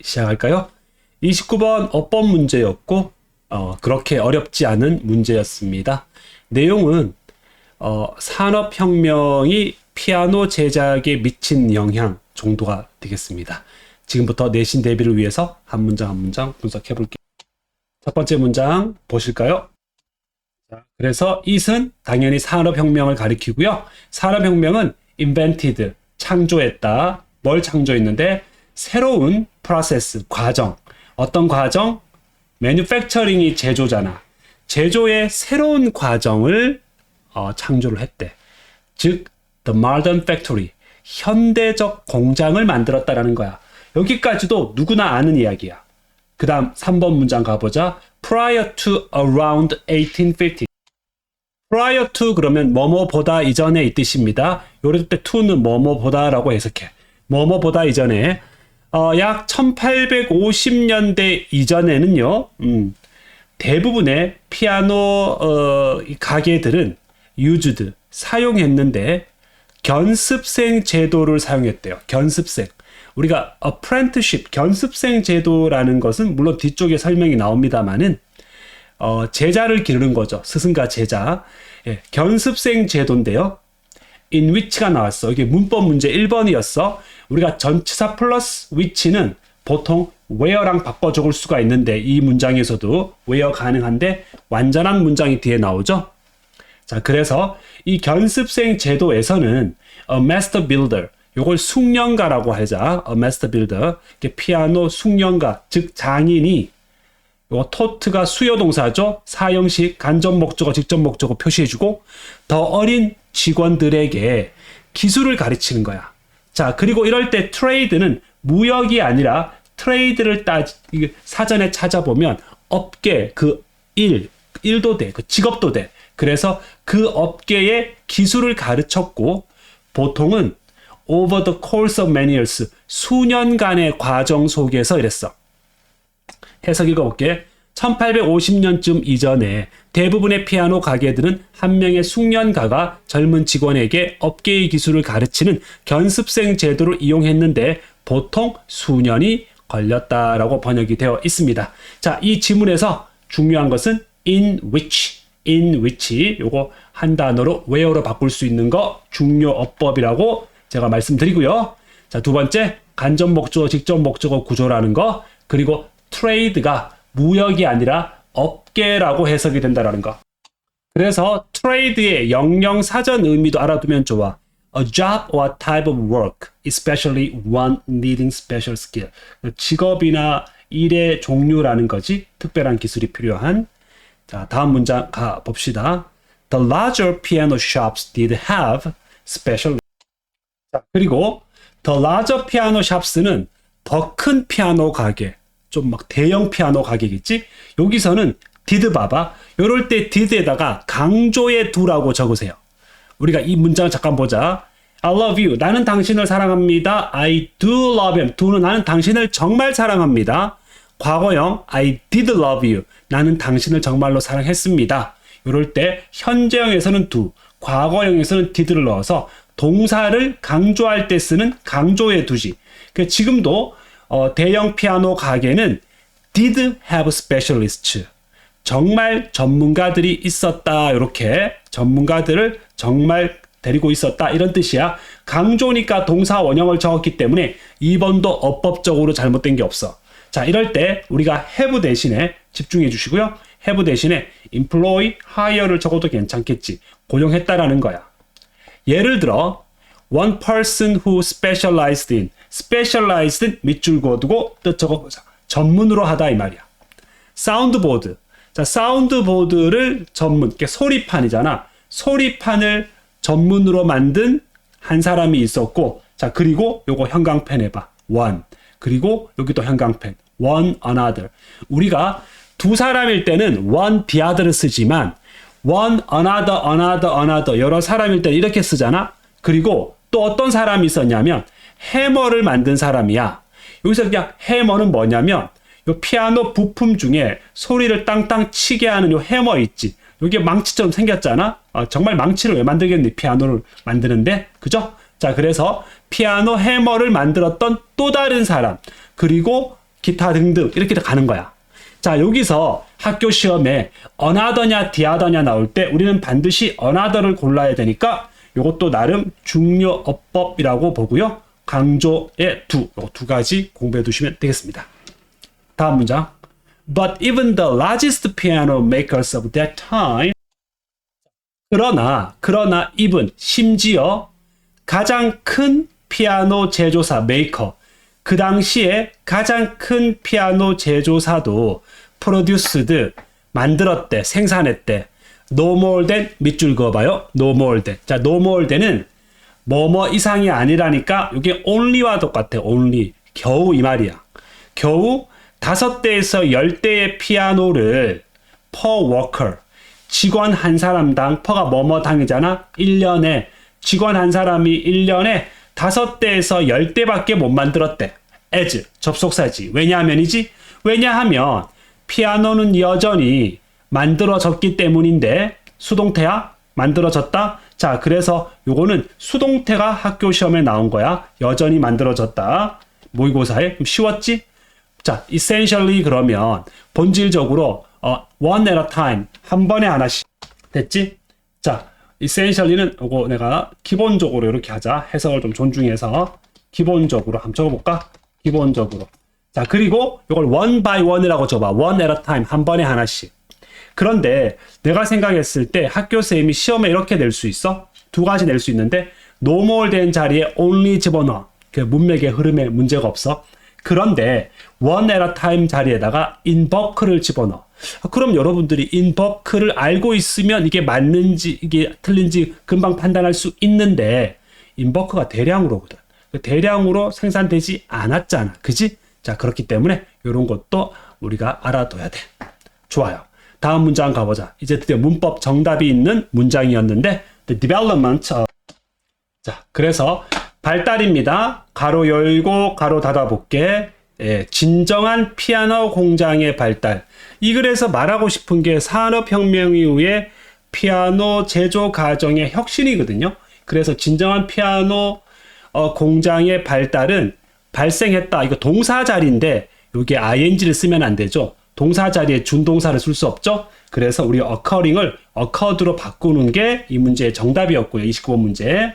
시작할까요? 29번 어법 문제였고 그렇게 어렵지 않은 문제였습니다. 내용은 산업혁명이 피아노 제작에 미친 영향 정도가 되겠습니다. 지금부터 내신 대비를 위해서 한 문장 한 문장 분석해 볼게요. 첫 번째 문장 보실까요? 자, 그래서 it은 당연히 산업혁명을 가리키고요. 산업혁명은 invented, 창조했다. 뭘 창조했는데? 새로운 프로세스, 과정. 어떤 과정? 매뉴팩처링이 제조잖아. 제조의 새로운 과정을 창조를 했대. 즉, the modern factory, 현대적 공장을 만들었다라는 거야. 여기까지도 누구나 아는 이야기야. 그 다음 3번 문장 가보자. prior to around 1850. prior to 그러면 뭐뭐보다 이전에 이 뜻입니다. 요럴 때 to는 뭐뭐보다라고 해석해. 뭐뭐보다 이전에 약 1850년대 이전에는요. 대부분의 피아노 가게들은 used, 사용했는데 견습생 제도를 사용했대요. 견습생. 우리가 apprenticeship, 견습생 제도라는 것은 물론 뒤쪽에 설명이 나옵니다만은 제자를 기르는 거죠. 스승과 제자. 예, 견습생 제도인데요. in which가 나왔어. 이게 문법 문제 1번이었어. 우리가 전치사 플러스 which는 보통 where랑 바꿔 적을 수가 있는데 이 문장에서도 where 가능한데 완전한 문장이 뒤에 나오죠. 자, 그래서 이 견습생 제도에서는 a master builder, 요걸 숙련가라고 하자. a master builder, 이게 피아노 숙련가, 즉 장인이 요 토트가 수요 동사죠. 사형식, 간접 목적어, 직접 목적어 표시해주고 더 어린 직원들에게 기술을 가르치는 거야. 자, 그리고 이럴 때 트레이드는 무역이 아니라 트레이드를 사전에 찾아보면 업계, 그 일도 돼, 그 직업도 돼. 그래서 그 업계에 기술을 가르쳤고 보통은 over the course of many years, 수년간의 과정 속에서 이랬어. 해석 읽어볼게. 1850년쯤 이전에 대부분의 피아노 가게들은 한 명의 숙련가가 젊은 직원에게 업계의 기술을 가르치는 견습생 제도를 이용했는데 보통 수년이 걸렸다라고 번역이 되어 있습니다. 자, 이 지문에서 중요한 것은 in which 요거 한 단어로 where로 바꿀 수 있는 거 중요 어법이라고 제가 말씀드리고요. 자, 두 번째 간접 목적어, 직접 목적어 구조라는 거, 그리고 trade가 무역이 아니라 업계라고 해석이 된다라는 거. 그래서 trade의 영영사전 의미도 알아두면 좋아. A job or type of work, especially one needing special skill. 직업이나 일의 종류라는 거지. 특별한 기술이 필요한. 자, 다음 문장 가 봅시다. The larger piano shops did have special. 자, 그리고 the larger piano shops는 더 큰 피아노 가게, 좀 막 대형 피아노 가게겠지? 여기서는 did 봐봐. 요럴 때 did에다가 강조의 do라고 적으세요. 우리가 이 문장을 잠깐 보자. I love you. 나는 당신을 사랑합니다. I do love him. do는 나는 당신을 정말 사랑합니다. 과거형 I did love you. 나는 당신을 정말로 사랑했습니다. 이럴 때 현재형에서는 do, 과거형에서는 did를 넣어서 동사를 강조할 때 쓰는 강조의 do지. 지금도 대형 피아노 가게는 did have specialists. 정말 전문가들이 있었다. 이렇게 전문가들을 정말 데리고 있었다. 이런 뜻이야. 강조니까 동사 원형을 적었기 때문에 2번도 어법적으로 잘못된 게 없어. 자, 이럴 때 우리가 have 대신에 집중해 주시고요. have 대신에 employ, hire를 적어도 괜찮겠지. 고용했다라는 거야. 예를 들어 one person who specialized in, specialized 밑줄 그어두고 뜻 적어보자. 전문으로 하다 이 말이야. 사운드보드. 자, 사운드보드를 전문, 소리판이잖아. 소리판을 전문으로 만든 한 사람이 있었고, 자, 그리고 요거 형광펜 해봐. one. 그리고 여기도 형광펜. one another. 우리가 두 사람일 때는 one the other를 쓰지만 one another 여러 사람일 때는 이렇게 쓰잖아. 그리고 또 어떤 사람이 있었냐면 해머를 만든 사람이야. 여기서 그냥 해머는 뭐냐면 요 피아노 부품 중에 소리를 땅땅 치게 하는 요 해머 있지. 이게 망치처럼 생겼잖아. 정말 망치를 왜 만들겠니? 피아노를 만드는데. 그죠? 자, 그래서 피아노 해머를 만들었던 또 다른 사람, 그리고 기타 등등 이렇게 가는 거야. 자, 여기서 학교 시험에 another냐 the 나올 때 우리는 반드시 another를 골라야 되니까 이것도 나름 중요 어법이라고 보고요. 강조의 두 가지 공부해 두시면 되겠습니다. 다음 문장. But even the largest piano makers of that time, 그러나 even 심지어 가장 큰 피아노 제조사 메이커, 그 당시에 가장 큰 피아노 제조사도 produced 만들었대, 생산했대. no more than 밑줄 그어봐요. no more than. 자, no more than은 뭐뭐 이상이 아니라니까 이게 only와 똑같아. only. 겨우 이 말이야. 겨우 5대에서 10대의 피아노를 per worker, 직원 한 사람당, per가 뭐뭐 당이잖아. 1년에 직원 한 사람이 1년에 5대에서 10대밖에 못 만들었대. as, 접속사지. 왜냐하면 피아노는 여전히 만들어졌기 때문인데. 수동태야? 만들어졌다? 자, 그래서 요거는 수동태가 학교 시험에 나온 거야. 여전히 만들어졌다. 모의고사에. 좀 쉬웠지? 자, essentially 그러면 본질적으로 one at a time, 한 번에 하나씩. 됐지? 자, essentially는 요거 내가 기본적으로 이렇게 하자. 해석을 좀 존중해서 기본적으로 한번 적어볼까? 기본적으로. 자, 그리고 이걸 one by one이라고 적어봐. one at a time, 한 번에 하나씩. 그런데 내가 생각했을 때 학교 쌤이 시험에 이렇게 낼 수 있어? 두 가지 낼 수 있는데 no more than 자리에 only 집어넣어. 그 문맥의 흐름에 문제가 없어. 그런데 one at a time 자리에다가 invoke를 집어넣어. 그럼 여러분들이 invoke를 알고 있으면 이게 맞는지 이게 틀린지 금방 판단할 수 있는데 invoke가 대량으로 오거든. 대량으로 생산되지 않았잖아. 그지? 자, 그렇기 때문에 이런 것도 우리가 알아둬야 돼. 좋아요. 다음 문장 가보자. 이제 드디어 문법 정답이 있는 문장이었는데 the development of... 자, 그래서 발달입니다. 가로 열고 가로 닫아볼게. 예, 진정한 피아노 공장의 발달. 이 글에서 말하고 싶은 게 산업혁명 이후에 피아노 제조 과정의 혁신이거든요. 그래서 진정한 피아노 공장의 발달은 발생했다. 이거 동사 자리인데 여기에 ing를 쓰면 안 되죠. 동사 자리에 준동사를 쓸 수 없죠. 그래서 우리 occurring을 occurred로 바꾸는 게 이 문제의 정답이었고요. 29번 문제.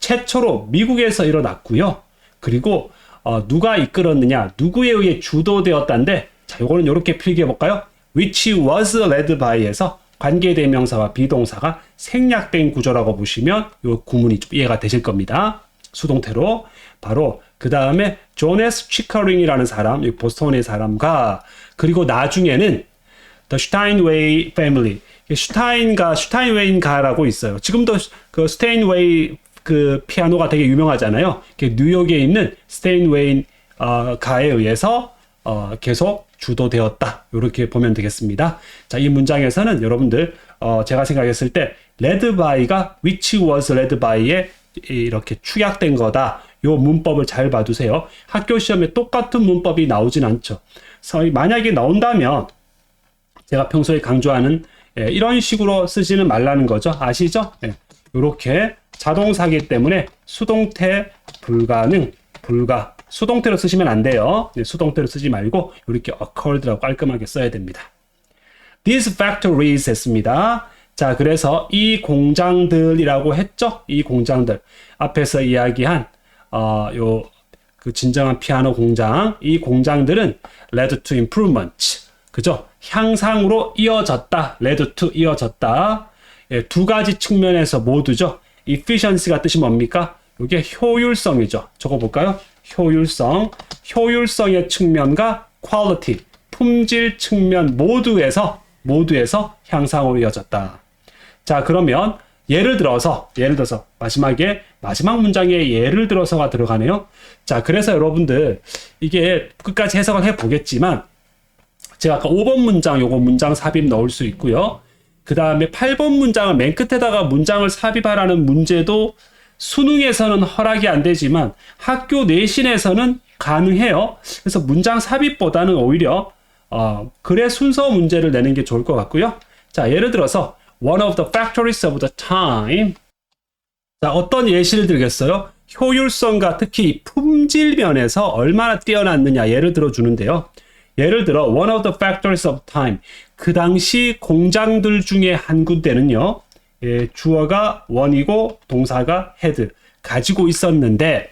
최초로 미국에서 일어났고요. 그리고 누가 이끌었느냐, 누구에 의해 주도되었다인데, 자, 요거는 이렇게 필기해 볼까요? which was led by에서 관계대명사와 비동사가 생략된 구조라고 보시면 요 구문이 좀 이해가 되실 겁니다. 수동태로. 바로 그 다음에 존 S. 치커링이라는 사람, 보스턴의 사람과, 그리고 나중에는 The Steinway Family, 슈타인웨이가라고 있어요. 지금도 그 스테인웨이 그 피아노가 되게 유명하잖아요. 뉴욕에 있는 스테인웨이 가에 의해서 계속 주도되었다. 이렇게 보면 되겠습니다. 자, 이 문장에서는 여러분들 제가 생각했을 때 led by가 which was led by에 이렇게 축약된 거다. 요 문법을 잘 봐두세요. 학교 시험에 똑같은 문법이 나오진 않죠. 만약에 나온다면 제가 평소에 강조하는 이런 식으로 쓰지는 말라는 거죠. 아시죠? 이렇게 자동사기 때문에 수동태 불가능, 불가. 수동태로 쓰시면 안 돼요. 수동태로 쓰지 말고 이렇게 occurred라고 깔끔하게 써야 됩니다. These factories 했습니다. 자, 그래서 이 공장들이라고 했죠. 이 공장들. 앞에서 이야기한 그 진정한 피아노 공장, 이 공장들은 led to improvement. 그죠? 향상으로 이어졌다. led to 이어졌다. 예, 두 가지 측면에서 모두죠. efficiency가 뜻이 뭡니까? 이게 효율성이죠. 적어볼까요? 효율성. 효율성의 측면과 quality, 품질 측면 모두에서 향상으로 이어졌다. 자, 그러면 예를 들어서 마지막 문장에 예를 들어서가 들어가네요. 자, 그래서 여러분들 이게 끝까지 해석을 해보겠지만 제가 아까 5번 문장, 요거 문장 삽입 넣을 수 있고요. 그 다음에 8번 문장을 맨 끝에다가 문장을 삽입하라는 문제도 수능에서는 허락이 안 되지만 학교 내신에서는 가능해요. 그래서 문장 삽입보다는 오히려 글의 순서 문제를 내는 게 좋을 것 같고요. 자, 예를 들어서 one of the factories of the time. 자, 어떤 예시를 들겠어요? 효율성과 특히 품질 면에서 얼마나 뛰어났느냐 예를 들어 주는데요. 예를 들어 one of the factors of time, 그 당시 공장들 중에 한 군데는요, 주어가 one이고 동사가 had 가지고 있었는데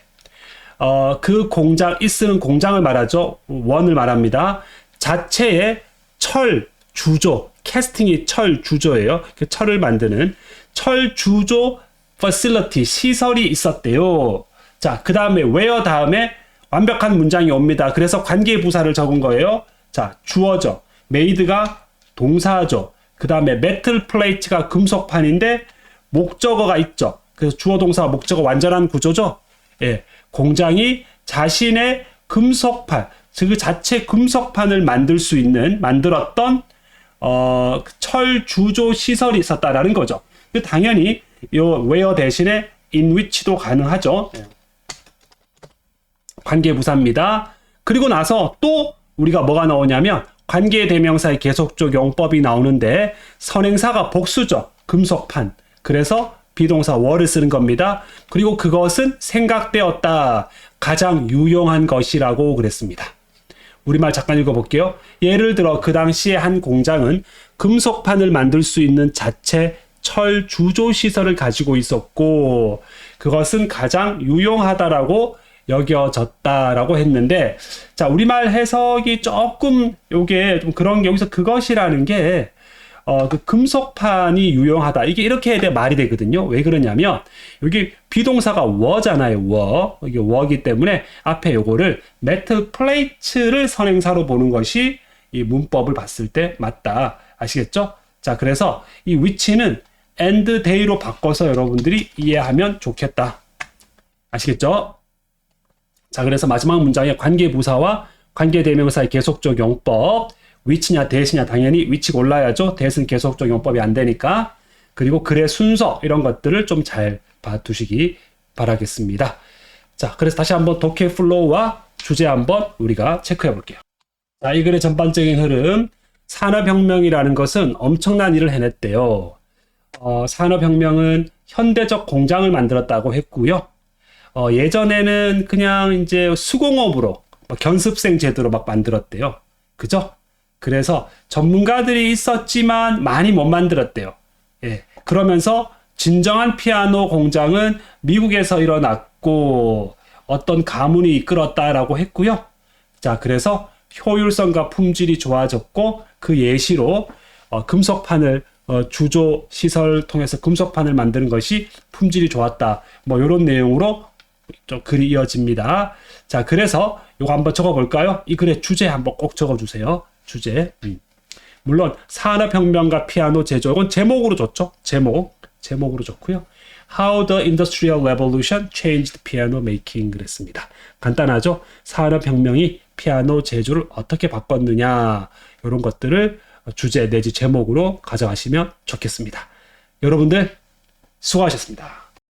그 공장, 있는 공장을 말하죠. one을 말합니다. 자체에 철 주조, 캐스팅이 철 주조예요. 철을 만드는 철 주조 facility, 시설이 있었대요. 자, 그 다음에 where 다음에 완벽한 문장이 옵니다. 그래서 관계 부사를 적은 거예요. 자, 주어죠. made가 동사죠. 그 다음에 metal plate가 금속판인데 목적어가 있죠. 그래서 주어 동사 목적어 완전한 구조죠. 예, 공장이 자신의 금속판, 그 자체 금속판을 만들었던 철 주조 시설이 있었다라는 거죠. 당연히 요 where 대신에 in which도 가능하죠. 관계부사입니다. 그리고 나서 또 우리가 뭐가 나오냐면 관계대명사의 계속적 용법이 나오는데 선행사가 복수죠. 금속판. 그래서 비동사 were를 쓰는 겁니다. 그리고 그것은 생각되었다. 가장 유용한 것이라고 그랬습니다. 우리말 잠깐 읽어볼게요. 예를 들어 그 당시에 한 공장은 금속판을 만들 수 있는 자체 철 주조 시설을 가지고 있었고 그것은 가장 유용하다라고 여겨졌다라고 했는데, 자, 우리말 해석이 조금 요게 좀 그런 게 여기서 그것이라는 게 그 금속판이 유용하다. 이게 이렇게 말이 되거든요. 왜 그러냐면 여기 비동사가 were잖아요. 이게 were이기 때문에 앞에 요거를 metal plate를 선행사로 보는 것이 이 문법을 봤을 때 맞다. 아시겠죠? 자, 그래서 이 which는 and day로 바꿔서 여러분들이 이해하면 좋겠다. 아시겠죠? 자, 그래서 마지막 문장에 관계부사와 관계대명사의 계속적 용법, which냐 대시냐 당연히 which 골라야죠. 대신 계속적 용법이 안 되니까. 그리고 글의 순서 이런 것들을 좀 잘 봐두시기 바라겠습니다. 자, 그래서 다시 한번 독해 플로우와 주제 한번 우리가 체크해 볼게요. 자, 이 글의 전반적인 흐름, 산업혁명이라는 것은 엄청난 일을 해냈대요. 산업혁명은 현대적 공장을 만들었다고 했고요. 예전에는 그냥 이제 수공업으로 견습생 제도로 막 만들었대요. 그죠? 그래서 전문가들이 있었지만 많이 못 만들었대요. 예. 그러면서 진정한 피아노 공장은 미국에서 일어났고 어떤 가문이 이끌었다라고 했고요. 자, 그래서 효율성과 품질이 좋아졌고 그 예시로 금속판을 주조 시설 통해서 금속판을 만드는 것이 품질이 좋았다. 뭐 이런 내용으로 좀 글이 이어집니다. 자, 그래서 이거 한번 적어볼까요? 이 글의 주제 한번 꼭 적어주세요. 주제. 물론 산업혁명과 피아노 제조, 이건 제목으로 줬죠. 제목으로 줬고요. How the Industrial Revolution Changed Piano Making 그랬습니다. 간단하죠? 산업혁명이 피아노 제조를 어떻게 바꿨느냐 이런 것들을 주제 내지 제목으로 가져가시면 좋겠습니다. 여러분들 수고하셨습니다.